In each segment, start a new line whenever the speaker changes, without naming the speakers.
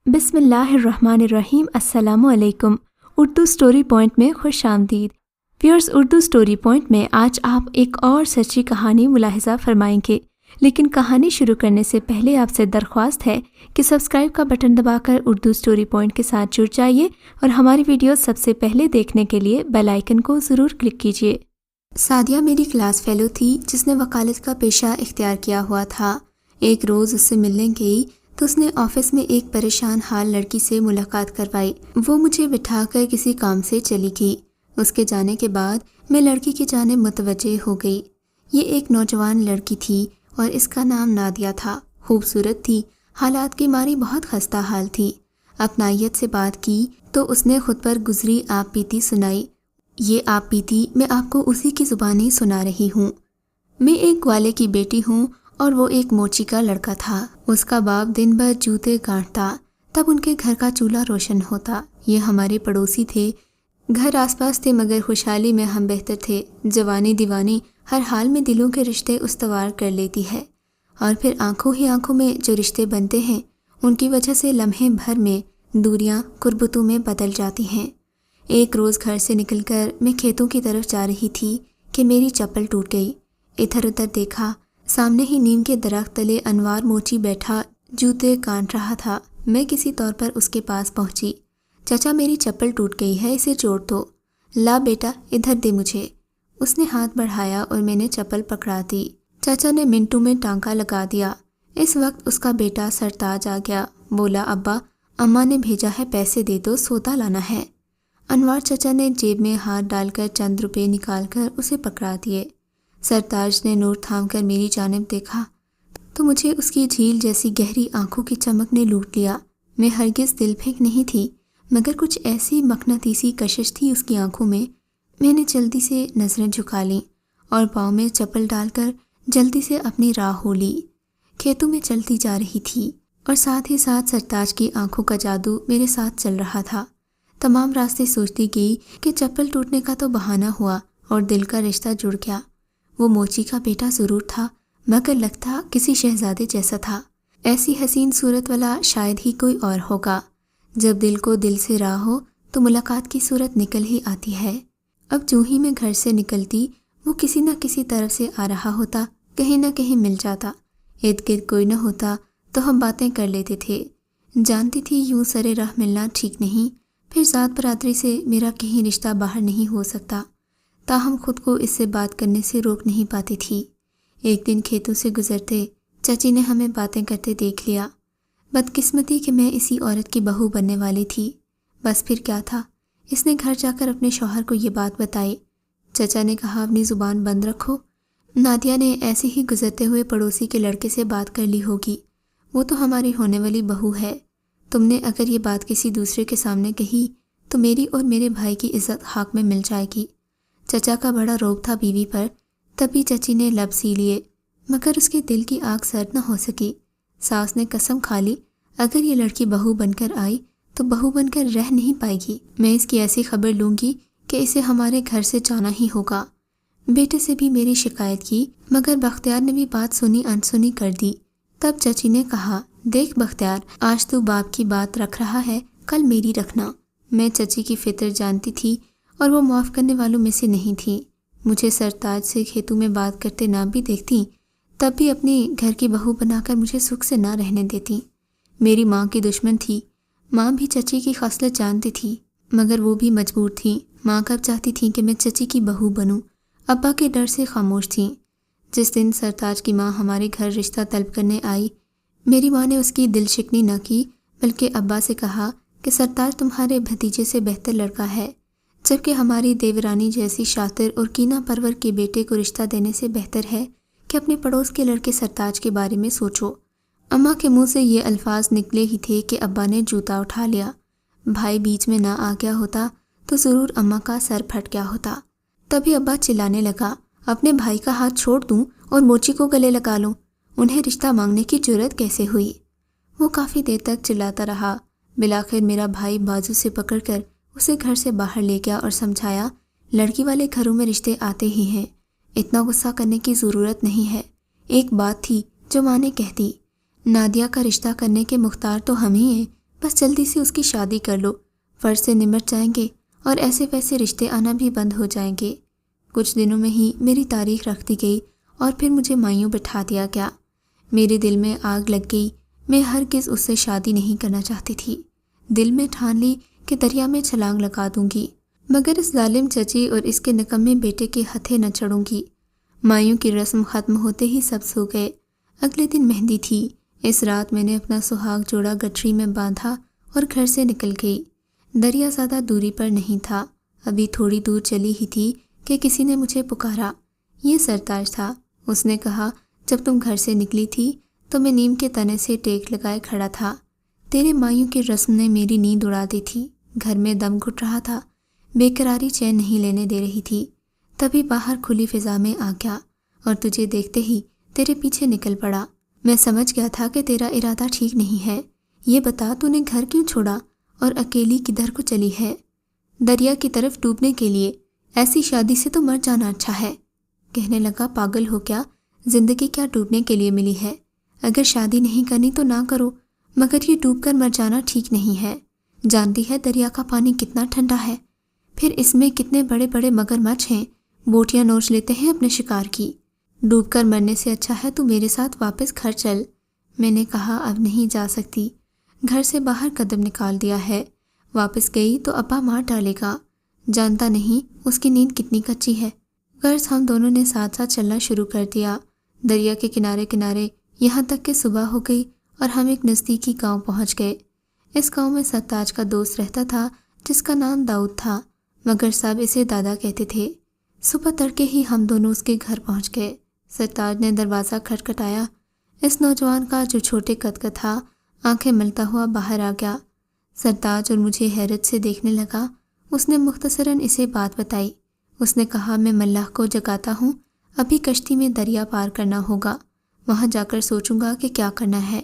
بسم اللہ الرحمن الرحیم۔ السلام علیکم۔ اردو سٹوری پوائنٹ میں خوش آمدید۔ ویورز، اردو سٹوری پوائنٹ میں آج آپ ایک اور سچی کہانی ملاحظہ فرمائیں گے، لیکن کہانی شروع کرنے سے پہلے آپ سے درخواست ہے کہ سبسکرائب کا بٹن دبا کر اردو سٹوری پوائنٹ کے ساتھ جڑ جائیے اور ہماری ویڈیو سب سے پہلے دیکھنے کے لیے بیل آئیکن کو ضرور کلک کیجیے۔ سعدیہ میری کلاس فیلو تھی جس نے وکالت کا پیشہ اختیار کیا ہوا تھا۔ ایک روز اس سے ملنے گئی تو اس نے آفس میں ایک پریشان حال لڑکی سے ملاقات کروائی۔ وہ مجھے بٹھا کر کسی کام سے چلی گئی۔ اس کے جانے کے بعد میں لڑکی کی جانب متوجہ ہو گئی۔ یہ ایک نوجوان لڑکی تھی اور اس کا نام نادیہ تھا۔ خوبصورت تھی، حالات کی ماری بہت خستہ حال تھی۔ اپنائیت سے بات کی تو اس نے خود پر گزری آپ بیتی سنائی۔ یہ آپ بیتی میں آپ کو اسی کی زبانی سنا رہی ہوں۔ میں ایک گوالے کی بیٹی ہوں اور وہ ایک موچی کا لڑکا تھا۔ اس کا باپ دن بھر جوتے گانٹتا، تب ان کے گھر کا چولہا روشن ہوتا۔ یہ ہمارے پڑوسی تھے، گھر آس پاس تھے مگر خوشحالی میں ہم بہتر تھے۔ جوانی دیوانی ہر حال میں دلوں کے رشتے استوار کر لیتی ہے، اور پھر آنکھوں ہی آنکھوں میں جو رشتے بنتے ہیں ان کی وجہ سے لمحے بھر میں دوریاں قربتوں میں بدل جاتی ہیں۔ ایک روز گھر سے نکل کر میں کھیتوں کی طرف جا رہی تھی کہ میری چپل ٹوٹ گئی۔ ادھر ادھر دیکھا، سامنے ہی نیم کے درخت تلے انوار موچی بیٹھا جوتے کاٹ رہا تھا۔ میں کسی طور پر اس کے پاس پہنچی۔ چچا میری چپل ٹوٹ گئی ہے، اسے جوڑ دو۔ لا بیٹا ادھر دے مجھے۔ اس نے ہاتھ بڑھایا اور میں نے چپل پکڑا دی۔ چچا نے منٹوں میں ٹانکا لگا دیا۔ اس وقت اس کا بیٹا سرتاج آ گیا۔ بولا، ابا اماں نے بھیجا ہے، پیسے دے دو، سودا لانا ہے۔ انوار چچا نے جیب میں ہاتھ ڈال کر چند روپے نکال کر اسے پکڑا دیے۔ سرتاج نے نوٹ تھام کر میری جانب دیکھا تو مجھے اس کی جھیل جیسی گہری آنکھوں کی چمک نے لوٹ لیا۔ میں ہرگز دل پھینک نہیں تھی، مگر کچھ ایسی مقناطیسی کشش تھی اس کی آنکھوں میں۔ میں نے جلدی سے نظریں جھکا لیں اور پاؤں میں چپل ڈال کر جلدی سے اپنی راہ ہو لی۔ کھیتوں میں چلتی جا رہی تھی اور ساتھ ہی ساتھ سرتاج کی آنکھوں کا جادو میرے ساتھ چل رہا تھا۔ تمام راستے سوچتی گئی کہ چپل ٹوٹنے کا تو بہانہ ہوا اور دل کا رشتہ جڑ گیا۔ وہ موچی کا بیٹا ضرور تھا، مگر لگتا کسی شہزادے جیسا تھا۔ ایسی حسین صورت والا شاید ہی کوئی اور ہوگا۔ جب دل کو دل سے راہ ہو تو ملاقات کی صورت نکل ہی آتی ہے۔ اب جو ہی میں گھر سے نکلتی وہ کسی نہ کسی طرف سے آ رہا ہوتا، کہیں نہ کہیں مل جاتا۔ ارد گرد کوئی نہ ہوتا تو ہم باتیں کر لیتے تھے۔ جانتی تھی یوں سرے راہ ملنا ٹھیک نہیں، پھر ذات برادری سے میرا کہیں رشتہ باہر نہیں ہو سکتا، تاہم خود کو اس سے بات کرنے سے روک نہیں پاتی تھی۔ ایک دن کھیتوں سے گزرتے چچی نے ہمیں باتیں کرتے دیکھ لیا۔ بدقسمتی کہ میں اسی عورت کی بہو بننے والی تھی۔ بس پھر کیا تھا، اس نے گھر جا کر اپنے شوہر کو یہ بات بتائی۔ چچا نے کہا، اپنی زبان بند رکھو۔ نادیہ نے ایسے ہی گزرتے ہوئے پڑوسی کے لڑکے سے بات کر لی ہوگی، وہ تو ہماری ہونے والی بہو ہے۔ تم نے اگر یہ بات کسی دوسرے کے سامنے کہی تو میری اور میرے بھائی کی عزت خاک میں مل جائے گی۔ چچا کا بڑا روب تھا بیوی پر، تبھی چچی نے لب سی لیے، مگر اس کے دل کی آگ سرد نہ ہو سکی۔ ساس نے قسم کھا لی، اگر یہ لڑکی بہو بن کر آئی تو بہو بن کر رہ نہیں پائے گی۔ میں اس کی ایسی خبر لوں گی کہ اسے ہمارے گھر سے جانا ہی ہوگا۔ بیٹے سے بھی میری شکایت کی، مگر بختیار نے بھی بات سنی انسنی کر دی۔ تب چچی نے کہا، دیکھ بختیار، آج تو باپ کی بات رکھ رہا ہے، کل میری رکھنا۔ میں چچی کی فطر جانتی تھی اور وہ معاف کرنے والوں میں سے نہیں تھی۔ مجھے سرتاج سے کھیتوں میں بات کرتے نہ بھی دیکھتی تب بھی اپنی گھر کی بہو بنا کر مجھے سکھ سے نہ رہنے دیتی۔ میری ماں کی دشمن تھی، ماں بھی چچی کی خصلت جانتی تھی، مگر وہ بھی مجبور تھی۔ ماں کب چاہتی تھی کہ میں چچی کی بہو بنوں، ابا کے ڈر سے خاموش تھیں۔ جس دن سرتاج کی ماں ہمارے گھر رشتہ طلب کرنے آئی، میری ماں نے اس کی دل شکنی نہ کی، بلکہ ابا سے کہا کہ سرتاج تمہارے بھتیجے سے بہتر لڑکا ہے، جبکہ ہماری دیورانی جیسی شاطر اور کینہ پرور کے بیٹے کو رشتہ دینے سے بہتر ہے کہ اپنے پڑوس کے لڑکے سرتاج کے بارے میں سوچو۔ اماں کے منہ سے یہ الفاظ نکلے ہی تھے کہ ابا نے جوتا اٹھا لیا۔ بھائی بیچ میں نہ آ گیا ہوتا تو ضرور اماں کا سر پھٹ گیا ہوتا۔ تبھی ابا چلانے لگا، اپنے بھائی کا ہاتھ چھوڑ دوں اور موچی کو گلے لگا لوں، انہیں رشتہ مانگنے کی جرأت کیسے ہوئی؟ وہ کافی دیر تک چلاتا رہا۔ بالآخر میرا بھائی بازو سے پکڑ کر اسے گھر سے باہر لے گیا اور سمجھایا، لڑکی والے گھروں میں رشتے آتے ہی ہیں، اتنا غصہ کرنے کی ضرورت نہیں ہے۔ ایک بات تھی جو ماں نے کہہ دی، نادیہ کا رشتہ کرنے کے مختار تو ہم ہی ہیں، بس جلدی سے اس کی شادی کر لو، فرض سے نمٹ جائیں گے اور ایسے ویسے رشتے آنا بھی بند ہو جائیں گے۔ کچھ دنوں میں ہی میری تاریخ رکھ دی گئی اور پھر مجھے مایوں بٹھا دیا گیا۔ میرے دل میں آگ لگ گئی، میں ہرگز اس سے شادی نہیں کرنا چاہتی تھی۔ دل میں ٹھان لی کہ دریا میں چھلانگ لگا دوں گی، مگر اس ظالم چچی اور اس کے نکمے بیٹے کے ہتھے نہ چڑھوں گی۔ مایوں کی رسم ختم ہوتے ہی سب سو گئے۔ اگلے دن مہندی تھی۔ اس رات میں نے اپنا سہاگ جوڑا گٹھری میں باندھا اور گھر سے نکل گئی۔ دریا زیادہ دوری پر نہیں تھا، ابھی تھوڑی دور چلی ہی تھی کہ کسی نے مجھے پکارا۔ یہ سرتاج تھا۔ اس نے کہا، جب تم گھر سے نکلی تھی تو میں نیم کے تنے سے ٹیک لگائے کھڑا تھا۔ تیرے مایوں کی رسم نے میری نیند اڑا دی تھی، گھر میں دم گھٹ رہا تھا، بے قراری چین نہیں لینے دے رہی تھی۔ تبھی باہر کھلی فضا میں آ گیا اور تجھے دیکھتے ہی تیرے پیچھے نکل پڑا۔ میں سمجھ گیا تھا کہ تیرا ارادہ ٹھیک نہیں ہے۔ یہ بتا تو نے گھر کیوں چھوڑا اور اکیلی کدھر کو چلی ہے؟ دریا کی طرف ڈوبنے کے لیے؟ ایسی شادی سے تو مر جانا اچھا ہے۔ کہنے لگا، پاگل ہو کیا؟ زندگی کیا ڈوبنے کے لیے ملی ہے؟ اگر شادی نہیں کرنی تو نہ کرو، مگر یہ ڈوب کر مر جانا ٹھیک نہیں ہے۔ جانتی ہے دریا کا پانی کتنا ٹھنڈا ہے، پھر اس میں کتنے بڑے بڑے مگرمچھ ہیں، بوٹیاں نوچ لیتے ہیں اپنے شکار کی۔ ڈوب کر مرنے سے اچھا ہے تو میرے ساتھ واپس گھر چل۔ میں نے کہا، اب نہیں جا سکتی، گھر سے باہر قدم نکال دیا ہے، واپس گئی تو ابا مار ڈالے گا۔ جانتا نہیں اس کی نیند کتنی کچی ہے۔ غرض ہم دونوں نے ساتھ ساتھ چلنا شروع کر دیا، دریا کے کنارے کنارے، یہاں تک کہ صبح ہو گئی اور ہم ایک نزدیکی گاؤں پہنچ گئے۔ اس گاؤں میں سرتاج کا دوست رہتا تھا جس کا نام داؤد تھا، مگر سب اسے دادا کہتے تھے۔ صبح تڑکے ہی ہم دونوں اس کے گھر پہنچ گئے۔ سرتاج نے دروازہ کھٹکھٹایا۔ اس نوجوان کا جو چھوٹے قد کا تھا آنکھیں ملتا ہوا باہر آ گیا۔ سرتاج اور مجھے حیرت سے دیکھنے لگا۔ اس نے مختصراً اسے بات بتائی۔ اس نے کہا، میں ملاح کو جگاتا ہوں، ابھی کشتی میں دریا پار کرنا ہوگا، وہاں جا کر سوچوں گا کہ کیا کرنا ہے۔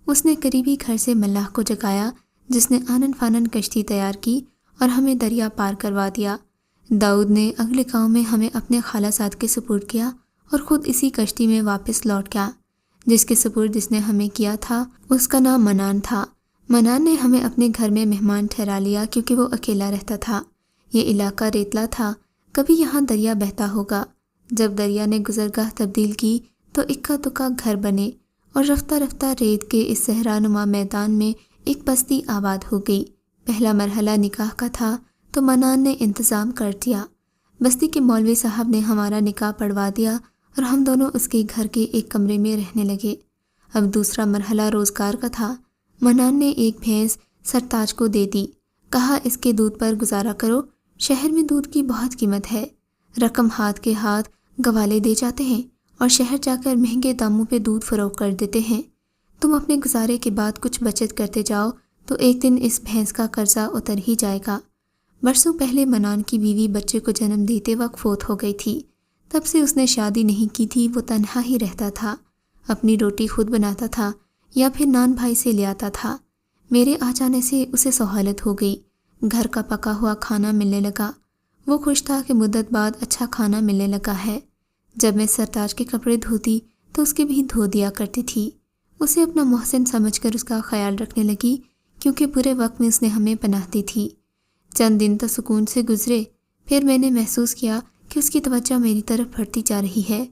اس نے قریبی گھر سے ملاح کو جگایا جس نے آنن فانن کشتی تیار کی اور ہمیں دریا پار کروا دیا۔ داؤد نے اگلے گاؤں میں ہمیں اپنے خالہ زاد کے سپرد کیا اور خود اسی کشتی میں واپس لوٹ گیا۔ جس کے سپرد جس نے ہمیں کیا تھا اس کا نام منان تھا۔ منان نے ہمیں اپنے گھر میں مہمان ٹھہرا لیا کیونکہ وہ اکیلا رہتا تھا۔ یہ علاقہ ریتلا تھا، کبھی یہاں دریا بہتا ہوگا۔ جب دریا نے گزرگاہ تبدیل کی تو اکا دکا گھر بنے اور رفتہ رفتہ ریت کے اس صحرا نما میدان میں ایک بستی آباد ہو گئی۔ پہلا مرحلہ نکاح کا تھا تو منان نے انتظام کر دیا۔ بستی کے مولوی صاحب نے ہمارا نکاح پڑھوا دیا اور ہم دونوں اس کے گھر کے ایک کمرے میں رہنے لگے۔ اب دوسرا مرحلہ روزگار کا تھا۔ منان نے ایک بھینس سرتاج کو دے دی، کہا اس کے دودھ پر گزارا کرو، شہر میں دودھ کی بہت قیمت ہے، رقم ہاتھ کے ہاتھ گوالے دے جاتے ہیں اور شہر جا کر مہنگے داموں پہ دودھ فروخت کر دیتے ہیں۔ تم اپنے گزارے کے بعد کچھ بچت کرتے جاؤ تو ایک دن اس بھینس کا قرضہ اتر ہی جائے گا۔ برسوں پہلے منان کی بیوی بچے کو جنم دیتے وقت فوت ہو گئی تھی، تب سے اس نے شادی نہیں کی تھی۔ وہ تنہا ہی رہتا تھا، اپنی روٹی خود بناتا تھا یا پھر نان بھائی سے لے آتا تھا۔ میرے آ جانے سے اسے سہولت ہو گئی، گھر کا پکا ہوا کھانا ملنے لگا۔ وہ خوش تھا کہ مدت بعد اچھا کھانا ملنے لگا ہے۔ جب میں سرتاج کے کپڑے دھوتی تو اس کے بھی دھو دیا کرتی تھی۔ اسے اپنا محسن سمجھ کر اس کا خیال رکھنے لگی کیونکہ برے وقت میں اس نے ہمیں پناہ دی تھی۔ چند دن تو سکون سے گزرے، پھر میں نے محسوس کیا کہ اس کی توجہ میری طرف بڑھتی جا رہی ہے۔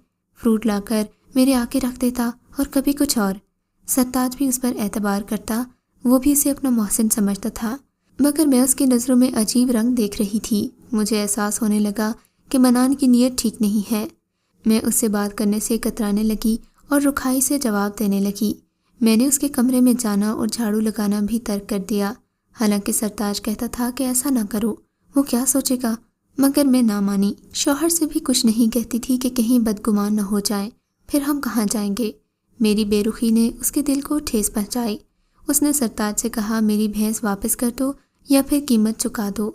فروٹ لا کر میرے آگے رکھ دیتا اور کبھی کچھ اور۔ سرتاج بھی اس پر اعتبار کرتا، وہ بھی اسے اپنا محسن سمجھتا تھا، مگر میں اس کی نظروں میں عجیب رنگ دیکھ رہی تھی۔ مجھے احساس ہونے لگا کہ منان کی نیت ٹھیک نہیں ہے۔ میں اس سے بات کرنے سے کترانے لگی اور رکھائی سے جواب دینے لگی۔ میں نے اس کے کمرے میں جانا اور جھاڑو لگانا بھی ترک کر دیا، حالانکہ سرتاج کہتا تھا کہ ایسا نہ کرو، وہ کیا سوچے گا، مگر میں نہ مانی۔ شوہر سے بھی کچھ نہیں کہتی تھی کہ کہیں بدگمان نہ ہو جائے، پھر ہم کہاں جائیں گے۔ میری بے رخی نے اس کے دل کو ٹھیس پہنچائی۔ اس نے سرتاج سے کہا، میری بھینس واپس کر دو یا پھر قیمت چکا دو۔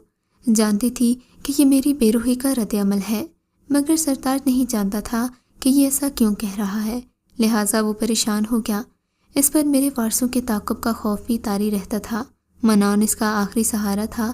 جانتی تھی کہ یہ میری بے رخی کا رد عمل ہے، مگر سرتاج نہیں جانتا تھا کہ یہ ایسا کیوں کہہ رہا ہے، لہٰذا وہ پریشان ہو گیا۔ اس پر میرے وارثوں کے تعاقب کا خوف بھی طاری رہتا تھا۔ منان اس کا آخری سہارا تھا،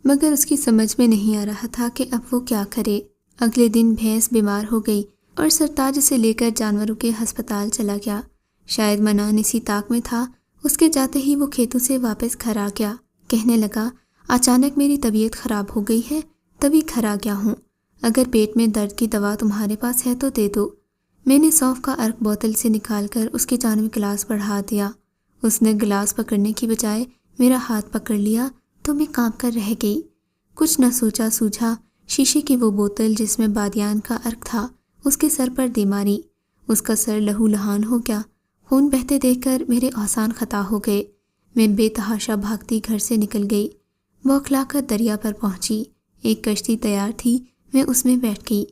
مگر اس کی سمجھ میں نہیں آ رہا تھا کہ اب وہ کیا کرے۔ اگلے دن بھینس بیمار ہو گئی اور سرتاج اسے لے کر جانوروں کے ہسپتال چلا گیا۔ شاید منان اسی طاق میں تھا، اس کے جاتے ہی وہ کھیتوں سے واپس گھر آ گیا۔ کہنے لگا، اچانک میری طبیعت خراب ہو گئی ہے، تبھی گھر آ گیا ہوں۔ اگر پیٹ میں درد کی دوا تمہارے پاس ہے تو دے دو۔ میں نے سونف کا عرق بوتل سے نکال کر اس کی جانب گلاس بڑھا دیا۔ اس نے گلاس پکڑنے کی بجائے میرا ہاتھ پکڑ لیا تو میں کانپ کر رہ گئی۔ کچھ نہ سوچا سوچا شیشے کی وہ بوتل جس میں بادیان کا عرق تھا اس کے سر پر دے ماری۔ اس کا سر لہو لہان ہو گیا۔ خون بہتے دیکھ کر میرے احسان خطا ہو گئے۔ میں بے تحاشا بھاگتی گھر سے نکل گئی۔ بوکھلا کر دریا پر پہنچی۔ ایک کشتی تیار تھی، میں اس میں بیٹھ گئی۔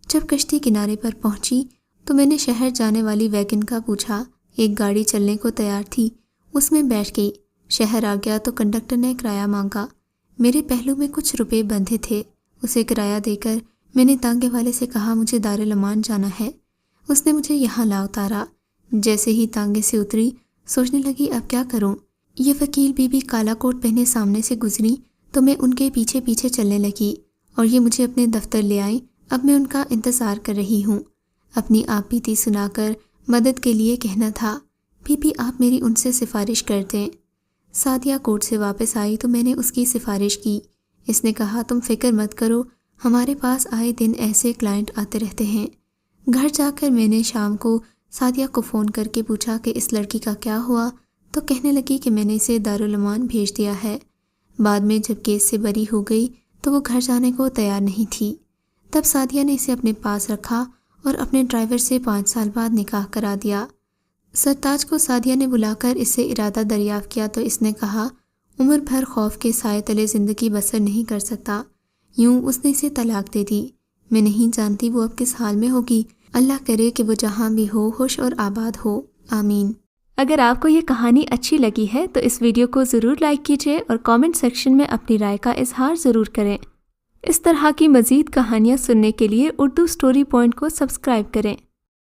جب کشتی کنارے پر پہنچی تو میں نے شہر جانے والی ویگن کا پوچھا۔ ایک گاڑی چلنے کو تیار تھی، اس میں بیٹھ گئی۔ شہر آ گیا تو کنڈکٹر نے کرایہ مانگا۔ میرے پہلو میں کچھ روپے بندھے تھے، اسے کرایہ دے کر میں نے تانگے والے سے کہا مجھے دارالامان جانا ہے۔ اس نے مجھے یہاں لا اتارا۔ جیسے ہی تانگے سے اتری سوچنے لگی اب کیا کروں۔ یہ وکیل بی بی کالا کوٹ پہنے سامنے سے گزری تو میں ان کے پیچھے پیچھے چلنے لگی اور یہ مجھے اپنے دفتر لے آئیں۔ اب میں ان کا انتظار کر رہی ہوں۔ اپنی آپ بیتی سنا کر مدد کے لیے کہنا تھا، بی بی آپ میری ان سے سفارش کر دیں۔ سعدیہ کورٹ سے واپس آئی تو میں نے اس کی سفارش کی۔ اس نے کہا تم فکر مت کرو، ہمارے پاس آئے دن ایسے کلائنٹ آتے رہتے ہیں۔ گھر جا کر میں نے شام کو سعدیہ کو فون کر کے پوچھا کہ اس لڑکی کا کیا ہوا تو کہنے لگی کہ میں نے اسے دارالامان بھیج دیا ہے۔ بعد میں جب کیس سے بری ہو گئی تو وہ گھر جانے کو تیار نہیں تھی۔ تب سعدیہ نے اسے اپنے پاس رکھا اور اپنے ڈرائیور سے 5 سال بعد نکاح کرا دیا۔ سرتاج کو سعدیہ نے بلا کر اس سے ارادہ دریافت کیا تو اس نے کہا عمر بھر خوف کے سائے تلے زندگی بسر نہیں کر سکتا۔ یوں اس نے اسے طلاق دے دی۔ میں نہیں جانتی وہ اب کس حال میں ہوگی۔ اللہ کرے کہ وہ جہاں بھی ہو خوش اور آباد ہو، آمین۔ اگر آپ کو یہ کہانی اچھی لگی ہے تو اس ویڈیو کو ضرور لائک کیجیے اور کامنٹ سیکشن میں اپنی رائے کا اظہار ضرور کریں۔ اس طرح کی مزید کہانیاں سننے کے لیے اردو سٹوری پوائنٹ کو سبسکرائب کریں۔